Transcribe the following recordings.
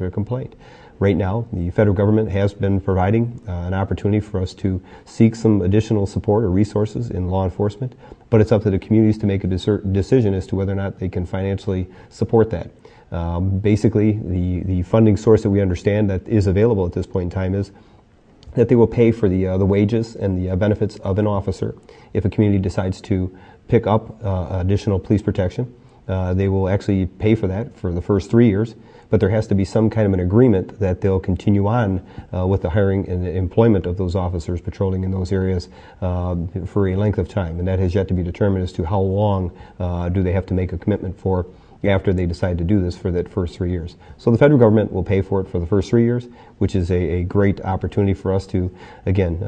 particular complaint. Right now, the federal government has been providing an opportunity for us to seek some additional support or resources in law enforcement, but it's up to the communities to make a decision as to whether or not they can financially support that. Basically, the funding source that we understand that is available at this point in time is that they will pay for the wages and the benefits of an officer if a community decides to pick up additional police protection. They will actually pay for that for the first 3 years, but there has to be some kind of an agreement that they'll continue on with the hiring and the employment of those officers patrolling in those areas for a length of time, and that has yet to be determined as to how long do they have to make a commitment for after they decide to do this for that first 3 years. So the federal government will pay for it for the first 3 years, which is a great opportunity for us to, again,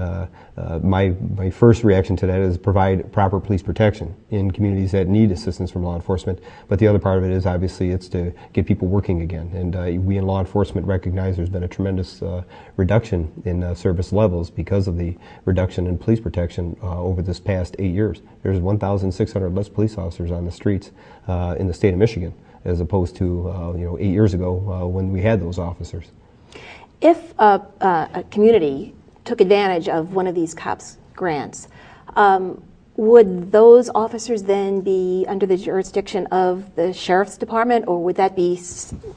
my first reaction to that is provide proper police protection in communities that need assistance from law enforcement. But the other part of it is obviously it's to get people working again. And we in law enforcement recognize there's been a tremendous reduction in service levels because of the reduction in police protection over this past 8 years. There's 1,600 less police officers on the streets in the state of Michigan, as opposed to 8 years ago when we had those officers. If a community took advantage of one of these COPS grants, would those officers then be under the jurisdiction of the sheriff's department, or would that be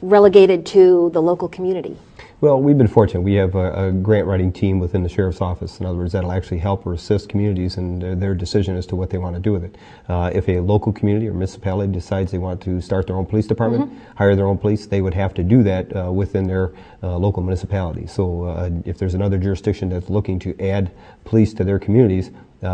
relegated to the local community? Well, we've been fortunate. We have a grant writing team within the sheriff's office. In other words, that'll actually help or assist communities in their decision as to what they want to do with it. If a local community or municipality decides they want to start their own police department, hire their own police, they would have to do that within their local municipality. So if there's another jurisdiction that's looking to add police to their communities,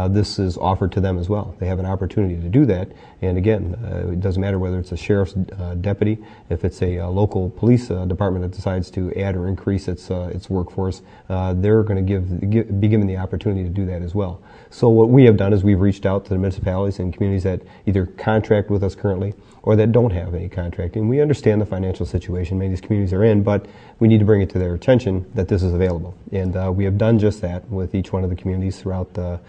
this is offered to them as well. They have an opportunity to do that. And again, it doesn't matter whether it's a sheriff's deputy, if it's a local police department that decides to add or increase its workforce, they're going to be given the opportunity to do that as well. So what we have done is we've reached out to the municipalities and communities that either contract with us currently or that don't have any contracting. We understand the financial situation many of these communities are in, but we need to bring it to their attention that this is available. And we have done just that with each one of the communities throughout the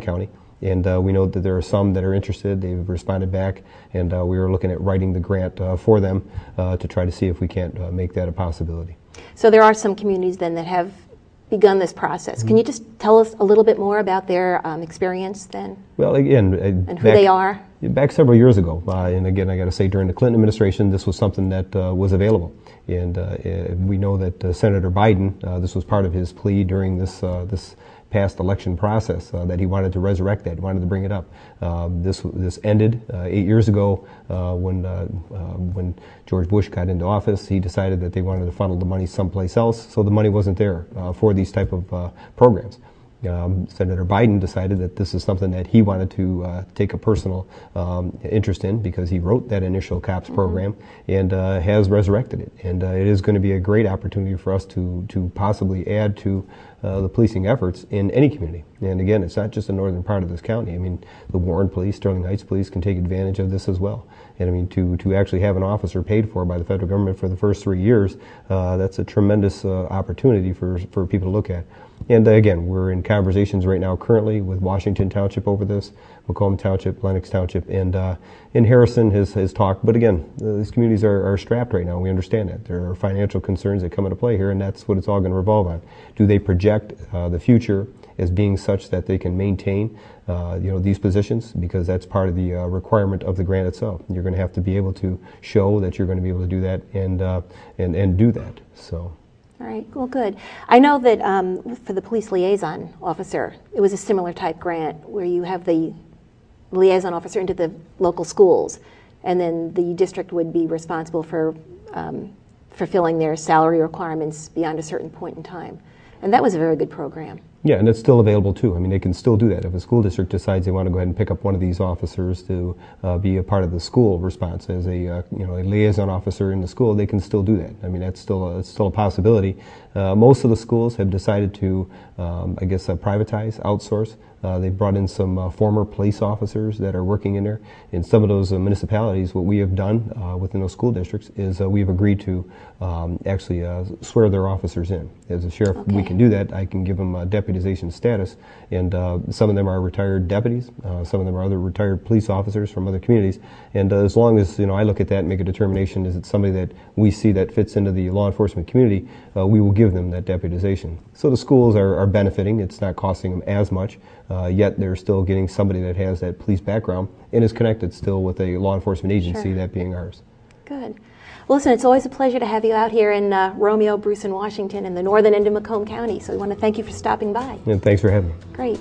county. And we know that there are some that are interested. They've responded back, and we are looking at writing the grant for them to try to see if we can't make that a possibility. So there are some communities then that have begun this process. Can you just tell us a little bit more about their experience then? Well, again, and who they are? Back several years ago, and again, I got to say, during the Clinton administration, this was something that was available. And we know that Senator Biden, this was part of his plea during this past election process, that he wanted to resurrect that, wanted to bring it up. This ended 8 years ago when George Bush got into office. He decided that they wanted to funnel the money someplace else, so the money wasn't there for these type of programs. Senator Biden decided that this is something that he wanted to take a personal interest in because he wrote that initial COPS program and has resurrected it. And it is going to be a great opportunity for us to possibly add to the policing efforts in any community. And again, it's not just the northern part of this county. I mean, the Warren Police, Sterling Heights Police can take advantage of this as well. And I mean, to actually have an officer paid for by the federal government for the first 3 years, that's a tremendous opportunity for people to look at. And again, we're in conversations right now currently with Washington Township over this, Macomb Township, Lennox Township, and in Harrison has talked. But again, these communities are strapped right now. We understand that. There are financial concerns that come into play here, and that's what it's all going to revolve on. Do they project the future as being such that they can maintain these positions? Because that's part of the requirement of the grant itself. You're going to have to be able to show that you're going to be able to do that and do that. So. All right, well, good. I know that for the police liaison officer, it was a similar type grant where you have the liaison officer into the local schools, and then the district would be responsible for fulfilling their salary requirements beyond a certain point in time. And that was a very good program. Yeah, and it's still available too. I mean, they can still do that. If a school district decides they want to go ahead and pick up one of these officers to be a part of the school response as a liaison officer in the school, they can still do that. I mean, it's still a possibility. Most of the schools have decided to, privatize, outsource They brought in some former police officers that are working in there. In some of those municipalities, what we have done within those school districts is we've agreed to actually swear their officers in. As a sheriff, we can do that. I can give them deputization status, and some of them are retired deputies. Some of them are other retired police officers from other communities. And as long as I look at that and make a determination, is it somebody that we see that fits into the law enforcement community, we will give them that deputization. So the schools are benefiting. It's not costing them as much, yet they're still getting somebody that has that police background and is connected still with a law enforcement agency, that being ours. Good. Well, listen, it's always a pleasure to have you out here in Romeo, Bruce, and Washington in the northern end of Macomb County. So we want to thank you for stopping by. And thanks for having me. Great.